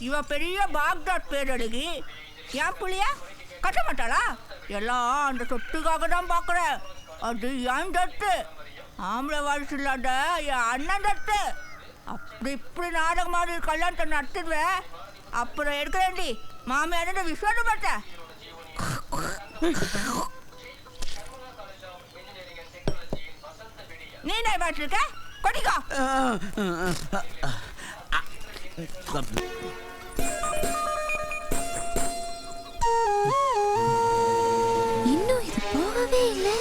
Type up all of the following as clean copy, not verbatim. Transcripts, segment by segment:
இவ பெரிய பாக்தாத் பேரழகி. என் புள்ளிய கட்ட மாட்டாளா? எல்லாம் அந்த சொத்துக்காக தான் பார்க்குறேன். அது என் தட்டு. ஆம்பளை வாரிசு இல்லாத என் அண்ணன் தட்டு. அப்படி இப்படி நாடகம் மாதிரி கல்யாணத்தை நடத்துடுவேன். அப்புறம் எடுக்கிறேன்டி மாமியார் விஸ்வாசம் பார்த்தேன். நீ என்ன பாட்டுருக்க? கொடிக்கோ. இன்னும் இது போகவே இல்லை.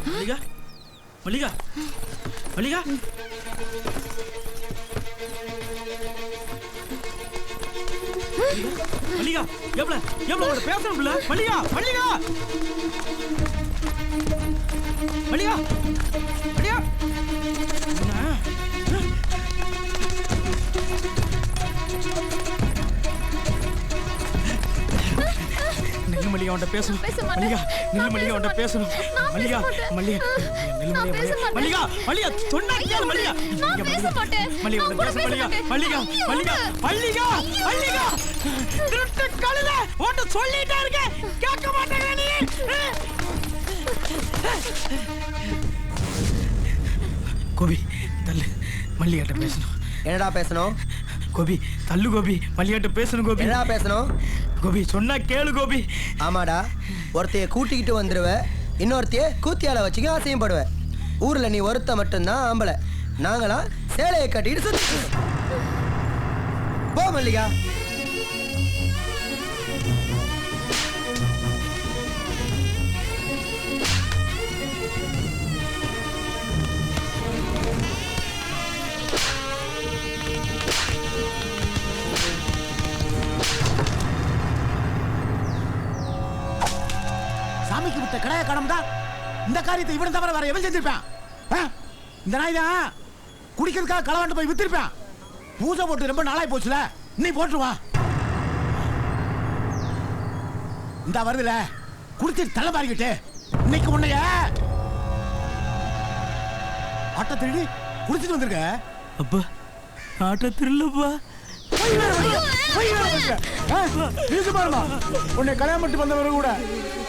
மல்லிகா, மல்லிகா, மல்லிகா. மல்லிகா, எவ்வளவு எவ்வளவு பேசணும் இல்ல? மல்லிகா, மல்லிகா, மல்லிகா, மல்லிகா. நில்லு மல்லிகா, அவன்கிட்ட பேசணும். மல்லிகா, நில்லு மல்லிகா, அவன்கிட்ட பேசணும். மல்லிகா, மல்லிகா, நில்லு மல்லிகா, மல்லிகா, மல்லிகா, சொன்னா கேளு மல்லிகா. மல்லிகா, மல்லிகா, மல்லிகா, மல்லிகா, மல்லிகா, மல்லிகா. திருட்டு கழுத ஓட்டு சொல்லிட்டே இருக்க, கேட்க மாட்டேங்க நீ. கோபி, தள்ளு, மல்லிகாட்ட பேசணும். என்னடா பேசணும்? கோபி, தள்ளு கோபி, மல்லிகாட்ட பேசணும் கோபி. என்னடா பேசணும்? கோபி, சொன்னா கேளு கோபி. ஆமாடா, ஒருத்தைய கூட்டிக்கிட்டு வந்துருவ, இன்னொருத்தைய கூத்தியால வச்சுக்க ஆசையப்படுவ. ஊர்ல நீ ஒருத்த மட்டும்தான் ஆம்பளை. நாங்களாம் சேலையை கட்டிட்டு சுத்தி போ மல்லிகா. சாமிக்கு விட்ட கடைய கடம்டா. இந்த காரியத்தை இவனை தவிர வேற எவன் செஞ்சிருப்பான்? இந்த நாய் தான் குடிக்கிறதுக்காக களவாண்டு போய் வித்திருப்பான். பூஜை போட்டு ரொம்ப நாளாய் போச்சுல, நீ போட்டுருவா. இந்த வருதுல குடிச்சு தலை மாறிக்கிட்டு இன்னைக்கு உன்னைய ஆட்ட திருடி குடிச்சிட்டு வந்திருக்க. அப்பா, ஆட்ட திருடலப்பா. உன்னை கல்யாணம் பண்ணிட்டு வந்தவர கூட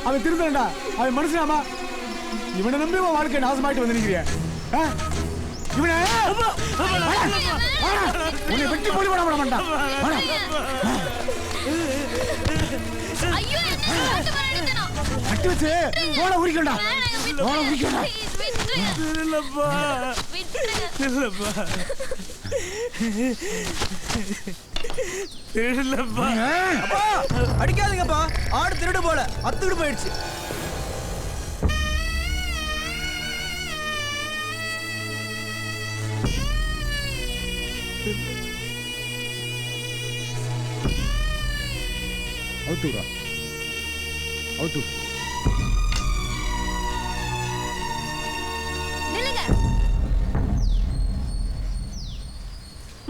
அவன் திருந்தா, அவன் மனுஷனாமா? இவனை நம்பி உன் வாழ்க்கை நாசமாயிட்டு வந்து நிக்கிறிய. இவனை உன்னை வெட்டி போடி போட விட மாட்டான். கட்டி வச்சு போட உரிக்கண்டா, போட உரிக்கண்டா. அடிக்காதீங்கப்பா, ஆடு திருடு போல அத்துக்கிட்டு போயிடுச்சு. அவுத்துடா, அவுத்து. நில்லுங்க.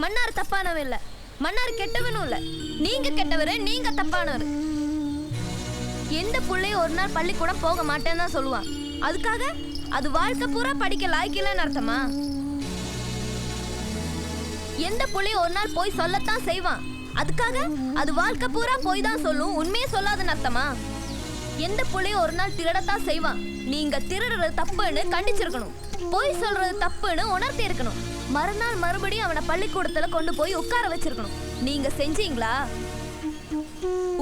மன்னார் தப்பானவன் இல்ல, மன்னார் கெட்டவனும் இல்ல. நீங்க கெட்டவரு, நீங்க தப்பானவரு. எந்த புள்ளையும் ஒரு நாள் பள்ளிக்கூடம் போக மாட்டேன்னு தான் சொல்லுவான். அதுக்காக அது வாழ்க்கை பூரா படிக்க லாய்க்கலன்னு அர்த்தமா? எந்த புள்ளையும் ஒரு நாள் போய் சொல்லத்தான் செய்வான். அதுக்காக அது வாழ்க்கை பூரா போய் தான் சொல்லும், உண்மையே சொல்லாதுன்னு அர்த்தமா? எந்த புள்ளையும் ஒரு நாள் திருடத்தான் செய்வான். நீங்க திருடுறது தப்புன்னு கண்டிச்சிருக்கணும், போய் சொல்றது தப்புன்னு உணர்த்தி இருக்கணும். மறுநாள் மறுபடியும் அவனை பள்ளிக்கூடத்துல கொண்டு போய் உட்கார வச்சிருக்கணும். நீங்க செஞ்சீங்களா?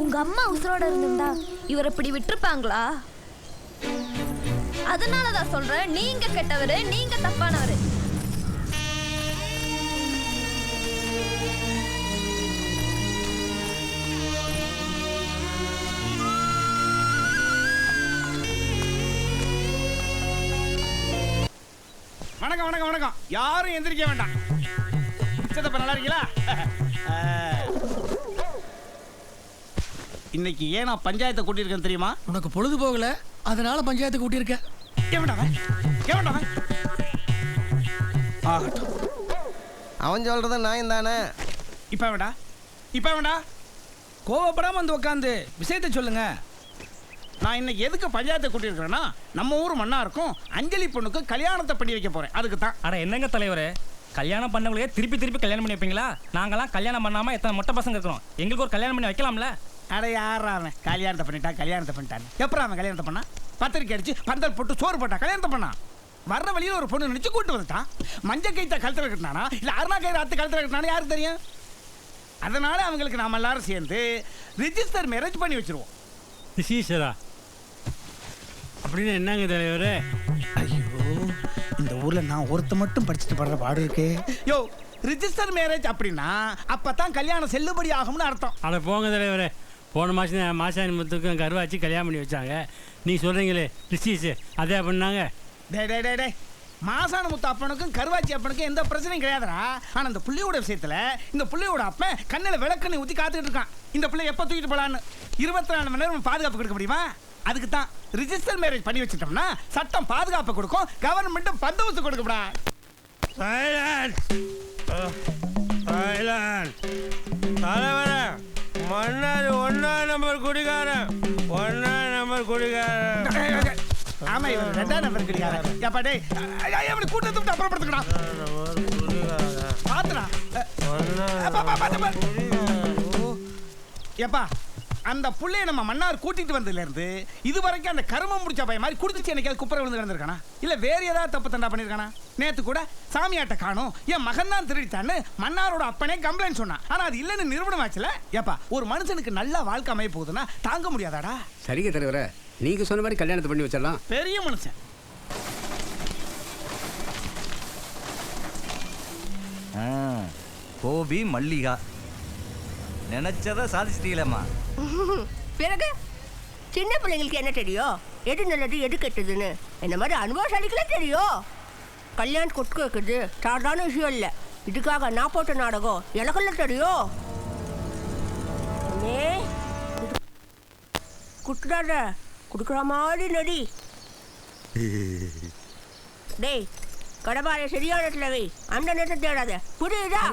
உங்க அம்மா உசுரோட இருந்திருந்தா இவர் இப்படி விட்டுருப்பாங்களா? அதனாலதான் சொல்றேன், நீங்க கெட்டவரு, நீங்க தப்பானவரு. வணக்கம் வணக்கம் வணக்கம். யாரும் எந்திரிக்க வேண்டாம். சித்தப்பா நல்லா இருக்கீங்களா? இன்னைக்கு ஏன் நான் பஞ்சாயத்தை கூட்டியிருக்கேன் தெரியுமா? உனக்கு பொழுது போகல, அதனால பஞ்சாயத்தை கூட்டியிருக்க. அவன் சொல்றத நான் தானே. இப்ப வேண்டா, இப்ப வேண்டா, கோவப்படாம வந்து உட்காந்து விஷயத்தை சொல்லுங்க. நான் இன்னைக்கு எதுக்கு பஞ்சாயத்தை கூட்டியிருக்கிறேன்னா நம்ம ஊர் மண்ணா இருக்கும் அஞ்சலி பொண்ணுக்கு கல்யாணத்தை பண்ணி வைக்க போறேன். அதுக்கு தான். அட என்னங்க தலைவரே, கல்யாணம் பண்ணவங்களே திருப்பி திருப்பி கல்யாணம் பண்ணி வைப்பீங்களா? நாங்களாம் கல்யாணம் பண்ணாம எத்தனை மொட்டை பசங்க இருக்கிறோம், எங்களுக்கு ஒரு கல்யாணம் பண்ணி வைக்கலாம்ல? அட யாரா அவன் கல்யாணத்தை பண்ணிட்டான் எப்பறம் அவன் கல்யாணத்தை பண்ணா? பத்திரிக்கை அடிச்சு பந்தல் போட்டு சோறு போட்டா கல்யாணத்தை பண்ணா? வர்ற வழியில் ஒரு பொண்ணு நினைச்சு கூட்டு வந்துட்டான். மஞ்சள் கைத்த கழுத்துல கட்டினானா இல்ல அருணா கயிறு அத்து கழுத்துல கட்டினானா யாருக்கு தெரியும்? அதனால அவங்களுக்கு நாம எல்லாரும் சேர்ந்து ரிஜிஸ்டர் மேரேஜ் பண்ணி வச்சிருவோம். ரிஜிஸ்டரா அப்படின்னு என்னங்க தலைவரே? ஐயோ, இந்த ஊர்ல நான் ஒருத்த மட்டும் படிச்சுட்டு படுற பாடு இருக்கே. யோ, ரிஜிஸ்டர் மேரேஜ் அப்படின்னா அப்பதான் கல்யாணம் செல்லுபடி ஆகும்னு அர்த்தம். அட போங்க தலைவரே, போன மாதம் மாசாணி முத்துக்கும் கருவாச்சி கல்யாணம் பண்ணி வச்சாங்க. நீ சொல்கிறீங்களே ரிஜிஸ்டர் அதே பண்ணாங்க. டே மாசான முத்து அப்பனுக்கும் கருவாச்சி அப்பனுக்கும் எந்த பிரச்சனையும் கிடையாதுடா. ஆனா இந்த புள்ளியோட விஷயத்துல இந்த புள்ளியோட அப்பன் கண்ணில் விளக்கண்ணி ஊற்றி காத்துக்கிட்டு இருக்கான். இந்த பிள்ளை எப்போ தூக்கிட்டு போலான்னு 24 மணி நேரம் பாதுகாப்பு கொடுக்க முடியுமா? அதுக்கு தான் ரிஜிஸ்டர் மேரேஜ் பண்ணி வச்சுட்டோம்னா சட்டம் பாதுகாப்பு கொடுக்கும், கவர்மெண்ட்டும் பந்தோபஸ்து கொடுக்கப்படா. மன்னார் 1ஆம் நம்பர் குடிகாரன், 1ஆம் நம்பர் குடிகாரன். ஆமா, இவர் 2ஆம் நம்பர் குடிகாரன். ஏப்பா டேய், எப்படி கூட்டத்தை விட்டு அப்புறப்படுத்துக்கடா பாத்துடா. ஏப்பா, அந்த புள்ளைய நம்ம மன்னார் கூட்டிட்டு வந்ததுல இருந்து இது வரைக்கும் அந்த கருமம் முடிச்ச பையன் மாதிரி குடிச்சு எனக்கு குப்பரை விழுந்து கிடந்திருக்கானா? இல்ல வேற ஏதாவது தப்பு தண்டா பண்ணிருக்கானா? நேத்து கூட சாமியாட்ட காணும், என் மகன் தான் திருடித்தான்னு மன்னாரோட அப்பனே கம்ப்ளைண்ட் சொன்னான். ஆனா அது இல்லன்னு நிரூபணம் ஆச்சுல. ஏப்பா, ஒரு மனுஷனுக்கு நல்ல வாழ்க்கை அமைய போகுதுன்னா தாங்க முடியாதாடா? சரிங்க தலைவரே, நீங்க சொன்ன மாதிரி கல்யாணத்தை பண்ணி வச்சிடலாம். பெரிய மனுஷன். கோபி மல்லிகா நினைச்சதை சாதிச்சிட்டீங்களேம்மா. பிறகு சின்ன பிள்ளைங்களுக்கு என்ன தெரியும், எது நல்லது எது கெட்டதுன்னு? என்ன மாதிரி அனுபவசாலிக்கெல்லாம் தெரியும். கல்யாணம் கொட்டு வைக்கிறது சாதாரண விஷயம் இல்லை. இதுக்காக நான் போட்ட நாடகம் எனக்கெல்லாம் தெரியும். குட்டுறாத, குடுக்குற மாதிரி நடி. டேய், கடப்பாறை சரியான இடத்துல வை, அந்த நேரத்தை தேடாத, புரியுதா?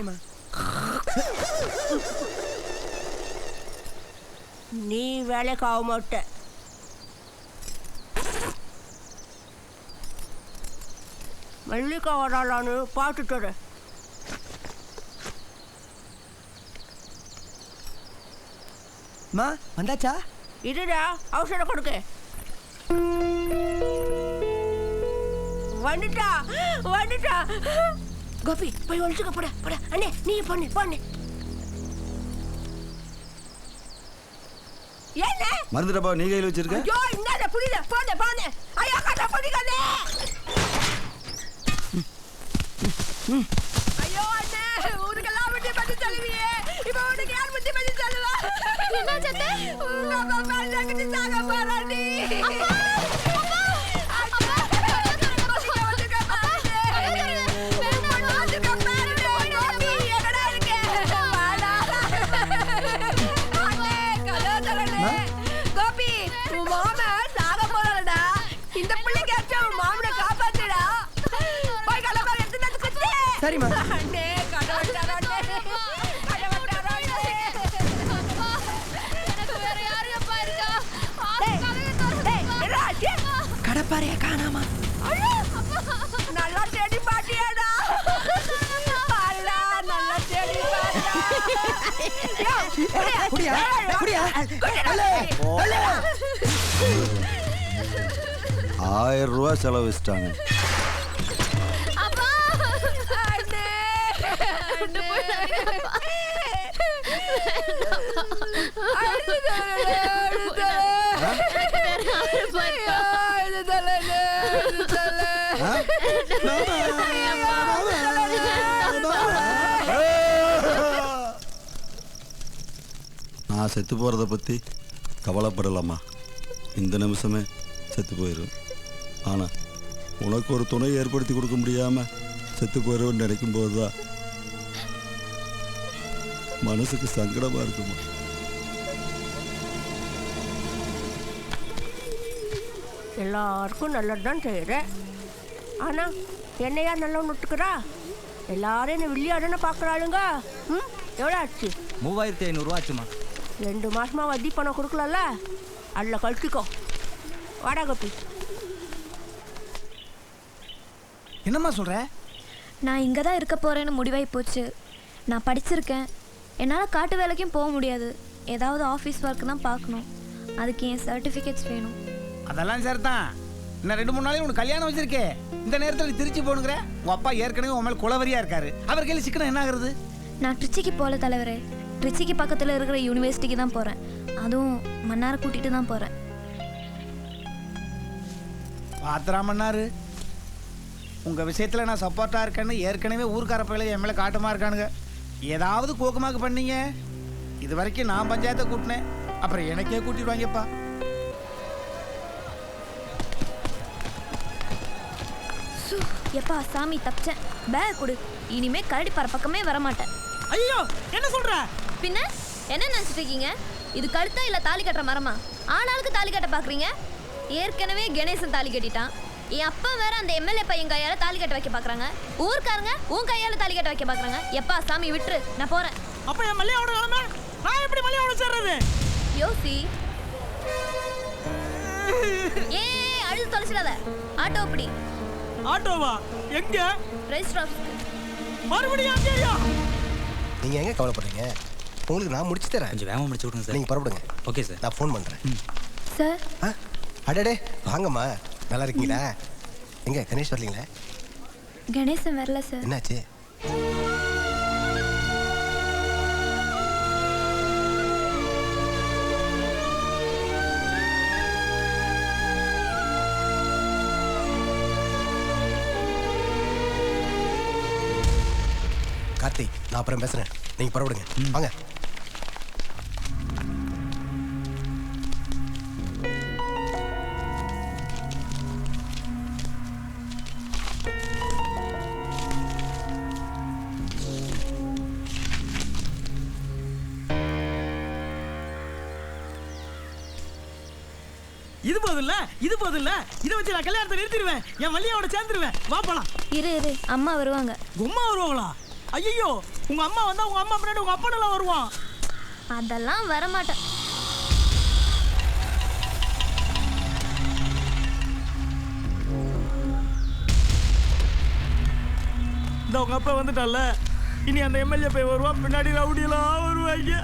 நீ வேலைக்கு ஆக மாட்ட. மல்லிகா வராளான்னு பார்த்துட்டு மா வந்தாச்சா? இதுடா அவசரம் கொடுக்க. வந்துட்டா வந்துட்டா. கோபி போய் ஒழிச்சுக்க, போட போட. அண்ணே நீ பண்ணு பண்ணு. என்ன மறந்துட்டப்பா, நீ கையில் வச்சிருக்க? ஐயோ, இன்னால புரியல. போனே போனே. ஐயோ, கட்ட புடிக்கனே. ஐயோ அண்ணே, ஊருக்கெல்லாம் விட்டு பண்ணி தள்ளுவியே. இப்போ உனக்கு யார் விட்டு பண்ணி தள்ளுவா? என்ன சத்தே? பாப்பா பாருங்க, தாங்க போறாடி. அப்பா அப்பா கோபி, உன் மாம சாக போறாடா. இந்த பிள்ளைக்கு உன் மாமனை காப்பாத்துடா. போய் கடவுளை எடுத்து குத்து. சரிம்மா. அண்ணே கடவுட்டாரோ, கடப்பாறைய காணாமா? நல்லா தேடி பாட்டியாடா. பாருடா, நல்லா தேடி குடியா குடியா. 1000 ரூபா செலவிச்சிட்டாங்க. நான் செத்து போகிறத பற்றி கவலைப்படலாமா? இந்த நிமிஷமே செத்து போயிடும். ஆனால் உனக்கு ஒரு துணை ஏற்படுத்தி கொடுக்க முடியாமல் செத்து போயிடுவேன்னு நினைக்கும் போது தான் மனசுக்கு சங்கடமாக இருக்குமா? எல்லாருக்கும் நல்லதுதான் செய்கிறேன். ஆனால் என்னையா நல்லா நுட்டுக்கிறா? எல்லாரும் என்ன வில்லியாடன்னு பார்க்குறாளுங்க. எவ்வளோ ஆச்சு? 3500 ரூபா ஆச்சுமா. 2 மாசமா வட்டி பணம் கொடுக்கலல்ல, அதில் கழிச்சிக்கோ. வாடா கோபி. என்னம்மா சொல்ற? நான் இங்கே தான் இருக்க போகிறேன்னு முடிவாகி போச்சு. நான் படிச்சிருக்கேன். என்னால் காட்டு வேலைக்கும் போக முடியாது. ஏதாவது ஆஃபீஸ் ஒர்க் தான் பார்க்கணும். அதுக்கு என் சர்டிஃபிகேட்ஸ் வேணும். அதெல்லாம் சரி தான். இன்னும் 2-3 நாளைக்கு உனக்கு கல்யாணம் வச்சிருக்கே. இந்த நேரத்தில் திருச்சி போகணுங்கிற? உன் அப்பா ஏற்கனவே உன் மேலே குலவரியா இருக்காரு. அவர் கையில் சிக்கனம் என்ன ஆகுறது? நான் ட்ரிச்சிக்கு போகல தலைவரே. ட்ரிச்சிக்கு பக்கத்தில் இருக்கிற யூனிவர்சிட்டிக்கு தான் போகிறேன். அதுவும் மன்னாரை கூட்டிகிட்டு தான் போகிறேன். பாத்திரா மன்னாரு, உங்கள் விஷயத்தில் நான் சப்போர்ட்டாக இருக்கேன்னு ஏற்கனவே ஊர்க்கார பயில என் மேலே காட்டமாக இருக்கானுங்க. ஏதாவது கோக்கமாக்கு பண்ணீங்க, இது வரைக்கும் நான் பஞ்சாயத்தை கூட்டினேன், அப்புறம் எனக்கே கூட்டிடுவாங்கப்பா. எப்பா சாமி தப்பிச்சேன். பேக் கொடு. இனிமே கரடி பற பக்கமே வரமாட்டேன். ஐயோ என்ன சொல்ற? பின்ன என்ன நினச்சிட்டு இருக்கீங்க? இது கழுத்தா இல்லை தாலி கட்டுற மரமா? ஆனாளுக்கு தாலி கட்ட பார்க்குறீங்க. ஏற்கனவே கணேசன் தாலி கட்டிட்டான். என் அப்பா வேற அந்த எம்எல்ஏ பையன் கையால தாலி கட்ட வைக்க பார்க்குறாங்க. ஊர்க்காரங்க உன் கையால தாலி கட்ட வைக்க பார்க்குறாங்க. எப்பா சாமி விட்டுரு, நான் போகிறேன். அப்ப என் மல்லிகாவோட நிலைமை நான் எப்படி மல்லிகாவோட சேர்றது? யோசி. ஏ அழுது தொலைச்சிடாத. ஆட்டோ அப்படி. ஆட்டோவா? எங்க? ரெஜிஸ்டர் ஆஃபீஸ்க்கு. மறுபடியும் அங்கேயா? நீங்க எங்க கவலைப்படுறீங்க? உங்களுக்கு நான் முடிச்சு தரேன். கொஞ்சம் வேகமாக முடிச்சு விடுங்க சார். நீங்க புறப்படுங்க. Okay sir. நான் ஃபோன் பண்றேன். சார். அடடே வாங்கம்மா, நல்லா இருக்கீங்களா? எங்க கணேஷ் வரலீங்களா? கணேசன் வரல சார். என்னாச்சு? கார்த்தி, நான் அப்புறம் பேசுறேன். நீங்க புறப்படுங்க. வாங்க. இது போதில்ல, இது போதில்ல. இதை வச்சு நான் கல்யாணத்தை நிறுத்திடுவேன். என் மல்லிகாவோட சேர்ந்துருவேன். வா போலாம். இரு இரு, அம்மா வருவாங்க. உம்மா வருவாங்களா? ஐயோ, உங்க அம்மா வந்தா உங்க அம்மா பின்னாடி உங்க அப்பனெல்லாம் வருவான். அதெல்லாம் வரமாட்டேன். இந்த உங்க அப்பா வந்துட்டால, இனி அந்த எம்எல்ஏ போய் வருவான், பின்னாடி ரவுடியெல்லாம் வருவாங்க.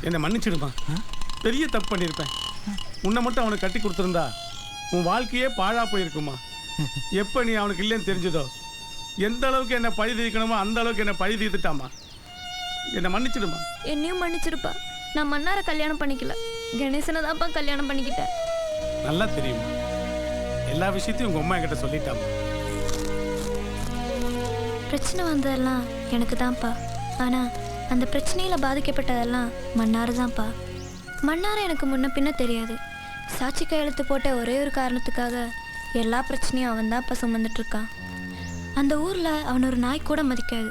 என்னை மன்னிச்சிடுமா, பெரிய தப்பு பண்ணியிருப்பேன். உன்னை மட்டும் அவனுக்கு கட்டி கொடுத்துருந்தா உன் வாழ்க்கையே பாழா போயிருக்குமா. எப்போ நீ அவனுக்கு இல்லைன்னு தெரிஞ்சதோ, எந்த அளவுக்கு என்னை பழி தீர்க்கணுமோ அந்த அளவுக்கு என்னை பழி தீர்த்துட்டாமா. என்னை மன்னிச்சிடுமா. என்னையும் மன்னிச்சிருப்பா. நான் மன்னாரை கல்யாணம் பண்ணிக்கல, கணேசனை தான்ப்பா கல்யாணம் பண்ணிக்கிட்டேன். நல்லா தெரியுமா, எல்லா விஷயத்தையும் உங்கள் அம்மா என்கிட்ட சொல்லிட்டாமா. பிரச்சனை வந்ததெல்லாம் எனக்கு தான்ப்பா. ஆனால் அந்த பிரச்சனையில் பாதிக்கப்பட்டதெல்லாம் மன்னார் தான்ப்பா. மன்னாரை எனக்கு முன்ன பின்ன தெரியாது. சாட்சி கையெழுத்து போட்ட ஒரே ஒரு காரணத்துக்காக எல்லா பிரச்சனையும் அவன் தான் இப்போ சுமந்துட்டுருக்கான். அந்த ஊரில் அவன் ஒரு நாய் கூட மதிக்காது.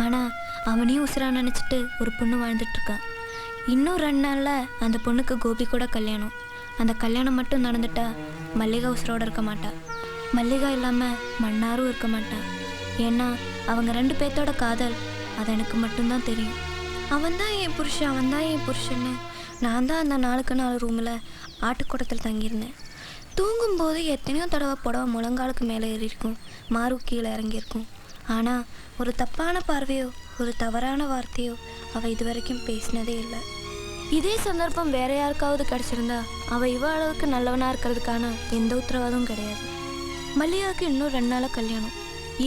ஆனால் அவனையும் உசுரா நினச்சிட்டு ஒரு பொண்ணு வாழ்ந்துட்டுருக்கான். இன்னும் 2 நாளில் அந்த பொண்ணுக்கு கோபி கூட கல்யாணம். அந்த கல்யாணம் மட்டும் நடந்துட்டா மல்லிகா உசுரோடு இருக்க மாட்டா. மல்லிகா இல்லாமல் மன்னாரும் இருக்க மாட்டான். ஏன்னா அவங்க 2 பேர்த்தோட காதல் அது எனக்கு மட்டும்தான் தெரியும். அவன் தான் என் புருஷன், அவன் தான் என் புருஷன்னு நான் தான் அந்த 4 ரூமில் ஆட்டுக்கூடத்தில் தங்கியிருந்தேன். தூங்கும்போது எத்தனையோ தடவை புடவை முழங்காலுக்கு மேலே ஏறியிருக்கும், மாறு கீழே இறங்கியிருக்கும். ஆனால் ஒரு தப்பான பார்வையோ ஒரு தவறான வார்த்தையோ அவள் இது வரைக்கும் பேசினதே இல்லை. இதே சந்தர்ப்பம் வேற யாருக்காவது கிடச்சிருந்தா அவள் இவ அளவுக்கு நல்லவனாக இருக்கிறதுக்கான எந்த உத்தரவாதமும் கிடையாது. மல்லிகாவுக்கு இன்னும் 2 நாளில் கல்யாணம்.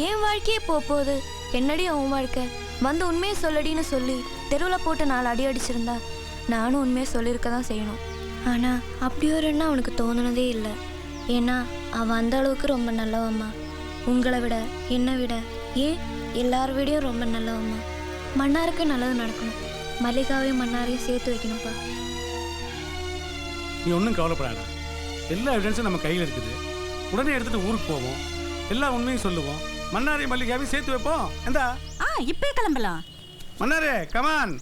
என் வாழ்க்கையே போகுது, என்னடி அவன் வாழ்க்கை? வந்து உண்மையை சொல்லடின்னு சொல்லி தெருவில் போட்டு 4 அடி அடிச்சிருந்தா நானும் உண்மையை சொல்லியிருக்க தான் செய்யணும். ஆனால் அப்படி ஒரு எண்ணம் அவனுக்கு தோணுனதே இல்லை. ஏன்னா அவன் அந்த அளவுக்கு ரொம்ப நல்லவம்மா. உங்களை விட, என்னை விட, ஏன் எல்லார விடையும் ரொம்ப நல்லவம்மா. மன்னாருக்கு நல்லது நடக்கணும். மல்லிகாவையும் மன்னாரையும் சேர்த்து வைக்கணும்ப்பா. நீ ஒன்றும் கவலைப்படாத. எல்லா எவிடன்ஸும் நம்ம கையில் இருக்குது. உடனே எடுத்துகிட்டு ஊருக்கு போவோம், எல்லா உண்மையும் சொல்லுவோம். மன்னாரை மல்லிகாவையும் சேர்த்து வைப்போம். எந்தா இப்பே கிளம்பலாம். மன்னாரே கமான்.